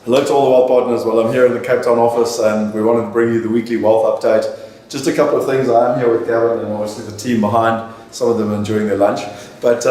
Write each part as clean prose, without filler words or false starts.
Hello to all the wealth partners. Well, I'm here in the Cape Town office and we wanted to bring you the weekly wealth update. Just a couple of things. I am here with Gavin and obviously the team behind. Some of them are enjoying their lunch. But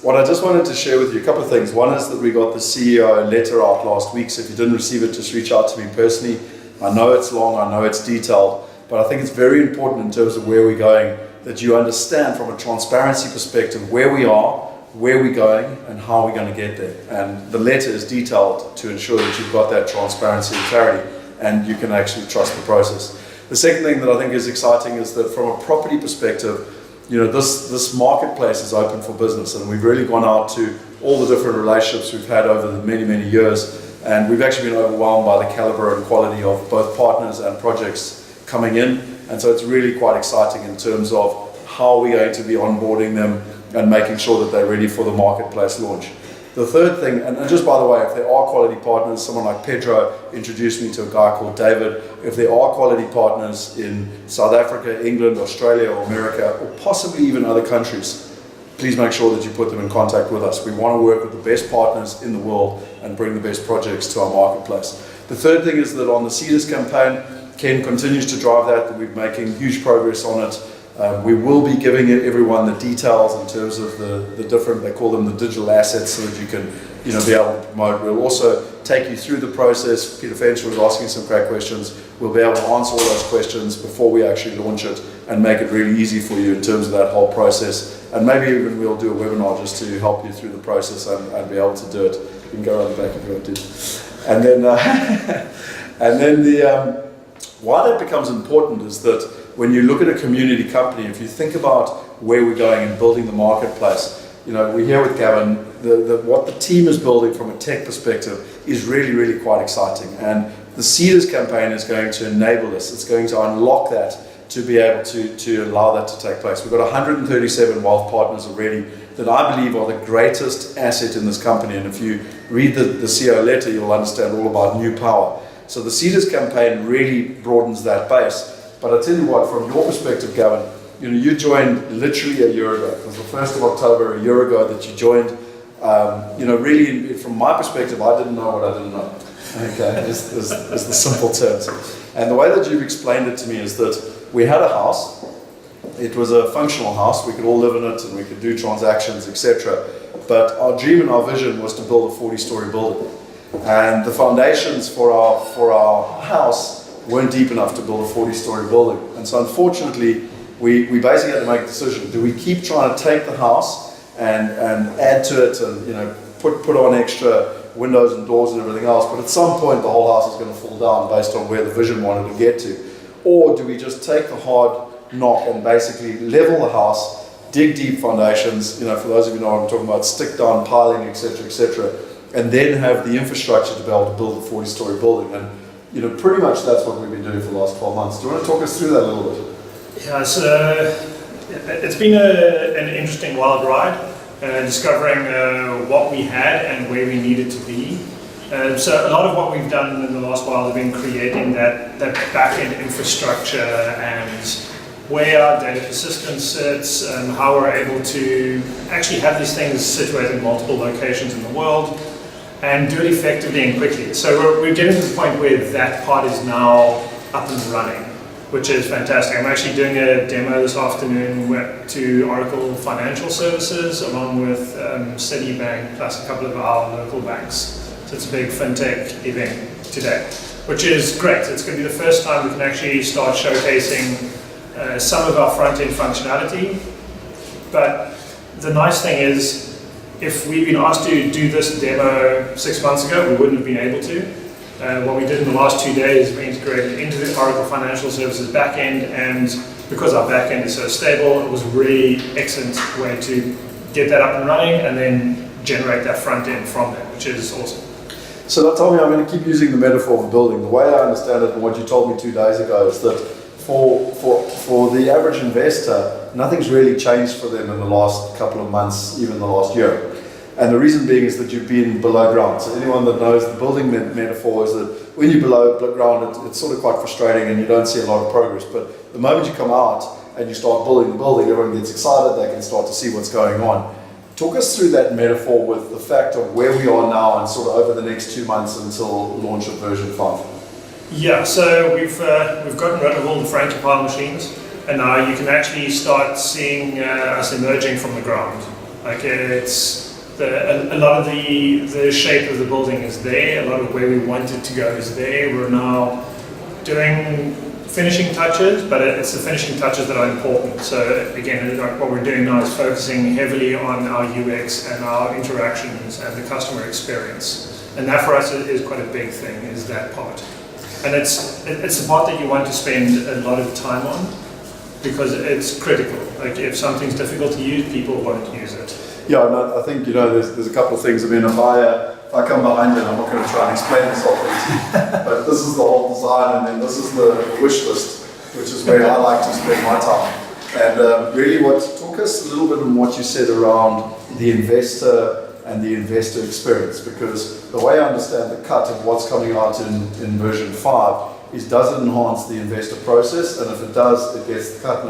what I just wanted to share with you, a couple of things. One is that we got the CEO letter out last week. So if you didn't receive it, just reach out to me personally. I know it's long, I know it's detailed, but I think it's very important in terms of where we're going that you understand from a transparency perspective where we are, where we're going, and how we're going to get there. And the letter is detailed to ensure that you've got that transparency and clarity and you can actually trust the process. The second thing that I think is exciting is that from a property perspective, you know, this marketplace is open for business, and we've really gone out to all the different relationships we've had over the many years, and we've actually been overwhelmed by the caliber and quality of both partners and projects coming in. And so it's really quite exciting in terms of how we're going to be onboarding them and making sure that they're ready for the marketplace launch. The third thing, and just by the way, if there are quality partners, someone like Pedro introduced me to a guy called David. If there are quality partners in South Africa, England, Australia, or America, or possibly even other countries, please make sure that you put them in contact with us. We want to work with the best partners in the world and bring the best projects to our marketplace. The third thing is that on the Seeders campaign, Ken continues to drive that we're making huge progress on it. We will be giving everyone the details in terms of the different, they call them the digital assets, so that you can be able to promote. We'll also take you through the process. Peter Fench was asking some great questions. We'll be able to answer all those questions before we actually launch it and make it really easy for you in terms of that whole process. And maybe even we'll do a webinar just to help you through the process and be able to do it. You can go around the back if you want to. And then, why that becomes important is that when you look at a community company, if you think about where we're going and building the marketplace, we're here with Gavin. What the team is building from a tech perspective is really quite exciting. And the Seeders campaign is going to enable this. It's going to unlock that to be able to allow that to take place. We've got 137 wealth partners already that I believe are the greatest asset in this company. And if you read the CEO letter, you'll understand all about new power. So the Seeders campaign really broadens that base. But I tell you what, from your perspective, Gavin, you joined literally a year ago. It was the 1st of October, a year ago that you joined. Really, from my perspective, I didn't know what I didn't know. Okay, is the simple terms. And the way that you've explained it to me is that we had a house. It was a functional house. We could all live in it and we could do transactions, etc. But our dream and our vision was to build a 40-story building. And the foundations for our house weren't deep enough to build a 40-story building. And so unfortunately, we basically had to make a decision. Do we keep trying to take the house and add to it and put on extra windows and doors and everything else, but at some point the whole house is going to fall down based on where the vision wanted to get to? Or do we just take the hard knock and basically level the house, dig deep foundations, for those of you know what I'm talking about, stick down piling, etc., and then have the infrastructure to be able to build a 40-story building? And pretty much that's what we've been doing for the last 12 months. Do you want to talk us through that a little bit? Yeah, it's been an interesting wild ride, discovering what we had and where we needed to be. So a lot of what we've done in the last while has been creating that back-end infrastructure and where our data persistence sits, and how we're able to actually have these things situated in multiple locations in the world and do it effectively and quickly. So we're getting to the point where that part is now up and running, which is fantastic. I'm actually doing a demo this afternoon to Oracle Financial Services along with Citibank plus a couple of our local banks. So it's a big fintech event today, which is great. It's going to be the first time we can actually start showcasing some of our front-end functionality. But the nice thing is, if we'd been asked to do this demo 6 months ago, we wouldn't have been able to. What we did in the last 2 days, we integrated into the Oracle Financial Services backend, and because our backend is so stable, it was a really excellent way to get that up and running and then generate that front end from there, which is awesome. So now tell me, I'm going to keep using the metaphor of a building. The way I understand it and what you told me 2 days ago is that for the average investor, nothing's really changed for them in the last couple of months, even the last year. And the reason being is that you've been below ground. So anyone that knows the building metaphor is that when you're below ground, it's sort of quite frustrating and you don't see a lot of progress. But the moment you come out and you start building the building, everyone gets excited, they can start to see what's going on. Talk us through that metaphor with the fact of where we are now and sort of over the next 2 months until launch of version 5. Yeah, so we've gotten rid of all the Frankie pile machines, and now you can actually start seeing us emerging from the ground. Like a lot of the shape of the building is there, a lot of where we wanted to go is there. We're now doing finishing touches, but it's the finishing touches that are important. So again, like what we're doing now is focusing heavily on our UX and our interactions and the customer experience. And that for us is quite a big thing, is that part. And it's the part that you want to spend a lot of time on, because it's critical. Like if something's difficult to use, people won't use it. Yeah, no, I think, there's a couple of things. I mean, if I come behind you, and I'm not going to try and explain this whole thing, but this is the whole design, and then this is the wish list, which is where I like to spend my time. And really talk us a little bit on what you said around the investor and the investor experience, because the way I understand the cut of what's coming out in version 5 is, does it enhance the investor process, and if it does, it gets the cut,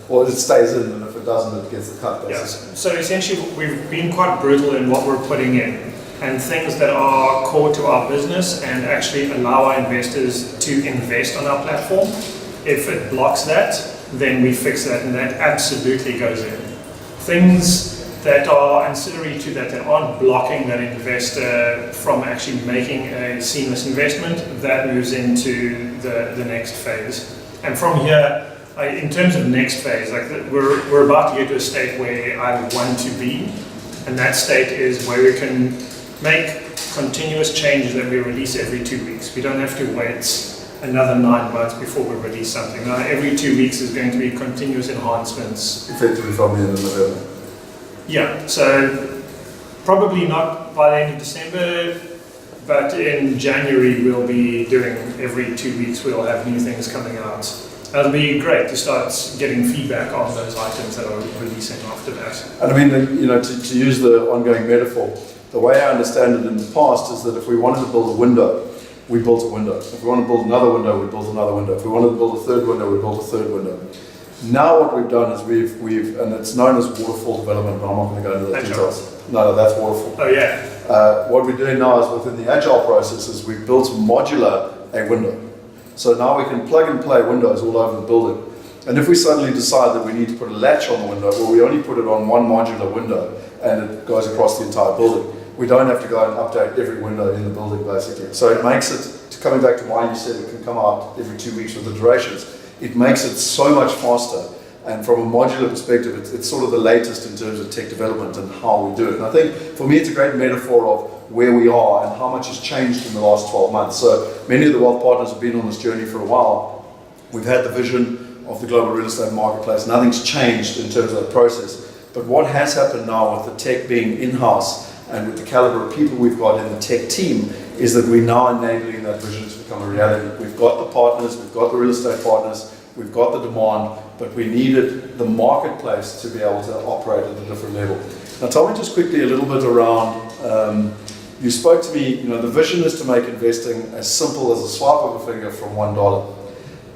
or it stays in, and if it doesn't, it gets the cut. Yes. So essentially, we've been quite brutal in what we're putting in, and things that are core to our business and actually allow our investors to invest on our platform. If it blocks that, then we fix that, and that absolutely goes in. Things that are ancillary to that aren't blocking that investor from actually making a seamless investment, that moves into the next phase. And from here, in terms of next phase, like we're about to get to a state where I want to be, and that state is where we can make continuous changes that we release every 2 weeks. We don't have to wait another 9 months before we release something. Now, every 2 weeks is going to be continuous enhancements. Effectively from the end of November. Yeah, so probably not by the end of December, but in January we'll be doing every 2 weeks, we'll have new things coming out. It'll be great to start getting feedback on those items that are releasing after that. And I mean, to use the ongoing metaphor, the way I understand it in the past is that if we wanted to build a window, we built a window. If we want to build another window, we built another window. If we wanted to build a third window, we built a third window. Now what we've done is we've and it's known as waterfall development, but I'm not going to go into the details. No, that's waterfall. Oh yeah. What we're doing now is within the agile processes, we've built modular a window. So now we can plug and play windows all over the building. And if we suddenly decide that we need to put a latch on the window, well, we only put it on one modular window and it goes across the entire building. We don't have to go and update every window in the building, basically. So it makes it, coming back to why you said it can come out every 2 weeks with iterations, it makes it so much faster. And from a modular perspective, it's sort of the latest in terms of tech development and how we do it. And I think for me, it's a great metaphor of where we are and how much has changed in the last 12 months. So many of the wealth partners have been on this journey for a while. We've had the vision of the global real estate marketplace. Nothing's changed in terms of that process. But what has happened now with the tech being in-house and with the caliber of people we've got in the tech team is that we're now enabling that vision to become a reality. We've got the partners, we've got the real estate partners, we've got the demand, but we needed the marketplace to be able to operate at a different level. Now tell me just quickly a little bit around, you spoke to me, the vision is to make investing as simple as a swipe of a finger from $1.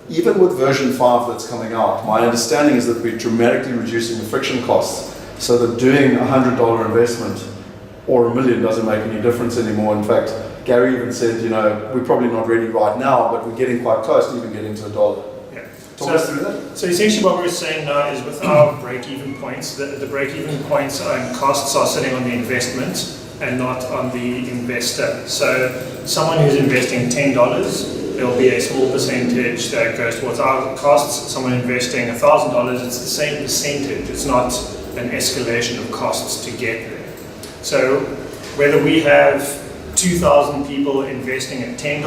Even with version 5 that's coming out, my understanding is that we're dramatically reducing the friction costs so that doing a $100 investment or $1 million doesn't make any difference anymore. In fact, Gary even said, we're probably not ready right now, but we're getting quite close to even getting to $1. Talk us through that. So essentially what we're saying now is with our break-even points, the break-even points and costs are sitting on the investment and not on the investor. So someone who's investing $10, there'll be a small percentage that goes towards our costs. Someone investing $1,000, it's the same percentage. It's not an escalation of costs to get there. So whether we have 2,000 people investing at $10,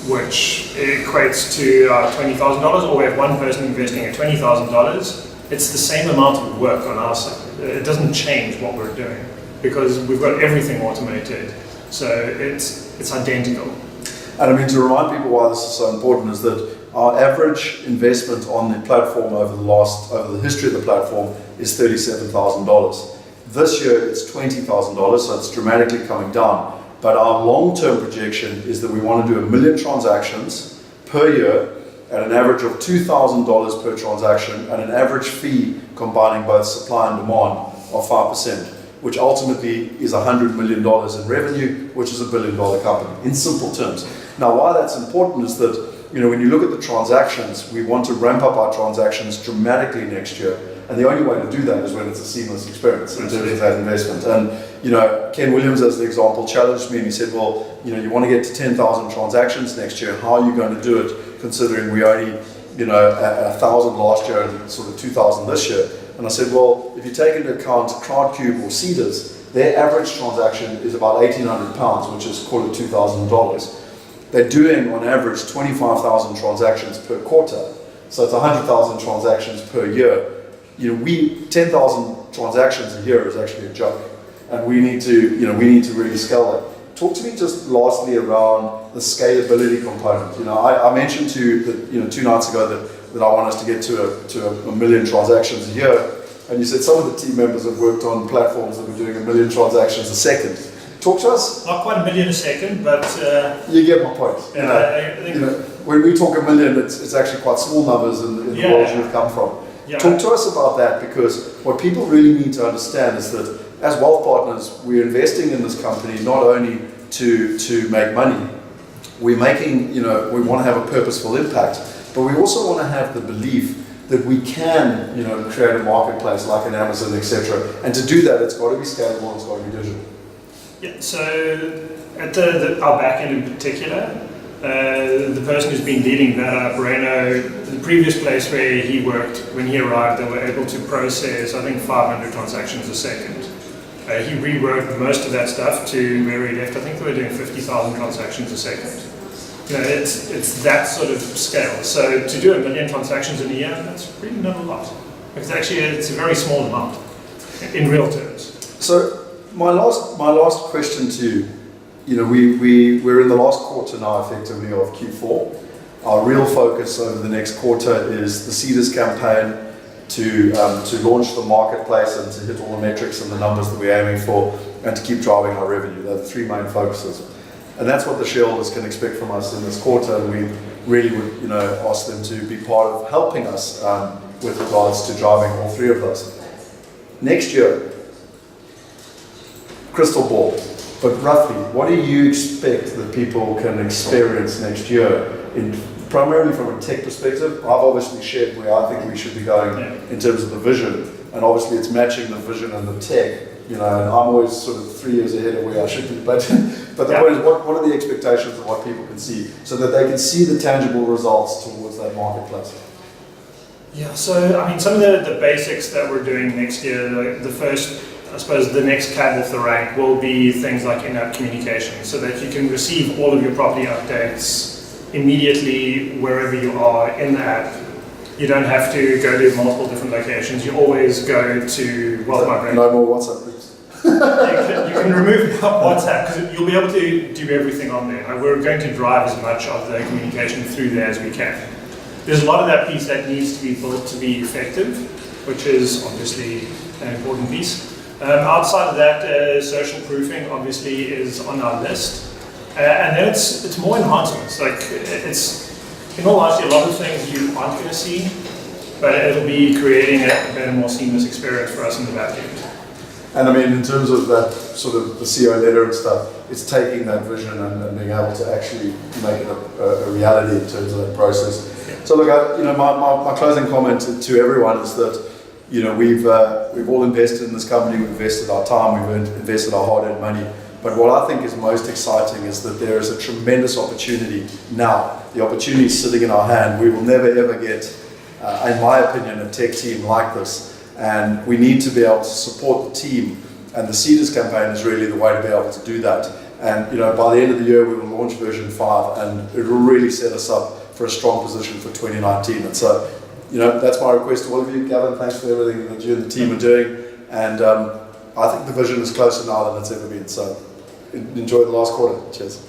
which equates to $20,000, or we have one person investing at $20,000, it's the same amount of work on our side. It doesn't change what we're doing because we've got everything automated. So it's identical. And I mean, to remind people why this is so important is that our average investment on the platform over the history of the platform is $37,000. This year it's $20,000, so it's dramatically coming down. But our long-term projection is that we want to do 1 million transactions per year at an average of $2,000 per transaction and an average fee combining both supply and demand of 5%, which ultimately is $100 million in revenue, which is $1 billion company, in simple terms. Now, why that's important is that, when you look at the transactions, we want to ramp up our transactions dramatically next year. And the only way to do that is when it's a seamless experience in terms of that investment. And, Ken Williams, as the example, challenged me and he said, well, you want to get to 10,000 transactions next year. How are you going to do it, considering we only, 1,000 last year and sort of 2,000 this year? And I said, well, if you take into account Crowdcube or Cedars, their average transaction is about £1,800, which is call it $2,000. They're doing, on average, 25,000 transactions per quarter. So it's 100,000 transactions per year. 10,000 transactions a year is actually a joke. And we need to really scale that. Talk to me just lastly around the scalability component. I mentioned to you that 2 nights ago that I want us to get to a million transactions a year, and you said some of the team members have worked on platforms that were doing 1 million transactions a second. Talk to us. Not quite 1 million a second, but you get my point. I think when we talk 1 million, it's actually quite small numbers in the world you've come from. Yeah. Talk to us about that, because what people really need to understand is that as wealth partners, we're investing in this company not only to make money. We're making, we want to have a purposeful impact, but we also want to have the belief that we can, create a marketplace like an Amazon, etc. And to do that, it's got to be scalable, it's got to be digital. Yeah. So at our back end in particular, the person who's been leading that up, Reno, the previous place where he worked, when he arrived, they were able to process, I think, 500 transactions a second. He reworked most of that stuff to where he left. I think they were doing 50,000 transactions a second. It's that sort of scale. So to do 1 million transactions in a year, that's really not a lot. Because actually, it's a very small amount in real terms. So my last question to you, we're in the last quarter now, effectively, of Q4. Our real focus over the next quarter is the Cedars campaign, to launch the marketplace and to hit all the metrics and the numbers that we're aiming for, and to keep driving our revenue. They're the 3 main focuses. And that's what the shareholders can expect from us in this quarter, and we really would ask them to be part of helping us with regards to driving all 3 of those. Next year, crystal ball, but roughly, what do you expect that people can experience next year primarily from a tech perspective? I've obviously shared where I think we should be going in terms of the vision, and obviously it's matching the vision and the tech, and I'm always sort of 3 years ahead of where I should be, but the point is, what are the expectations of what people can see, so that they can see the tangible results towards that marketplace? Yeah, so some of the basics that we're doing next year, the first, I suppose the next cab off the rank will be things like in-app communication, so that you can receive all of your property updates immediately wherever you are in the app. You don't have to go to multiple different locations. You always go to Wealth Migrator. No more WhatsApp groups. You can remove WhatsApp, because you'll be able to do everything on there. We're going to drive as much of the communication through there as we can. There's a lot of that piece that needs to be built to be effective, which is obviously an important piece. Outside of that, social proofing obviously is on our list. And then it's more enhancements. In all honesty, a lot of things you aren't going to see, but it'll be creating a better, more seamless experience for us in the back end. And in terms of that sort of the CEO letter and stuff, it's taking that vision and being able to actually make it a reality in terms of that process. Yeah. So look, my closing comment to everyone is that we've all invested in this company, we've invested our time, we've invested our hard-earned money. But what I think is most exciting is that there is a tremendous opportunity now. The opportunity is sitting in our hand. We will never ever get, in my opinion, a tech team like this. And we need to be able to support the team. And the Cedars campaign is really the way to be able to do that. And by the end of the year, we will launch version 5, and it will really set us up for a strong position for 2019. And so, that's my request to all of you. Gavin, thanks for everything that you and the team are doing. And I think the vision is closer now than it's ever been. So enjoy the last quarter. Cheers.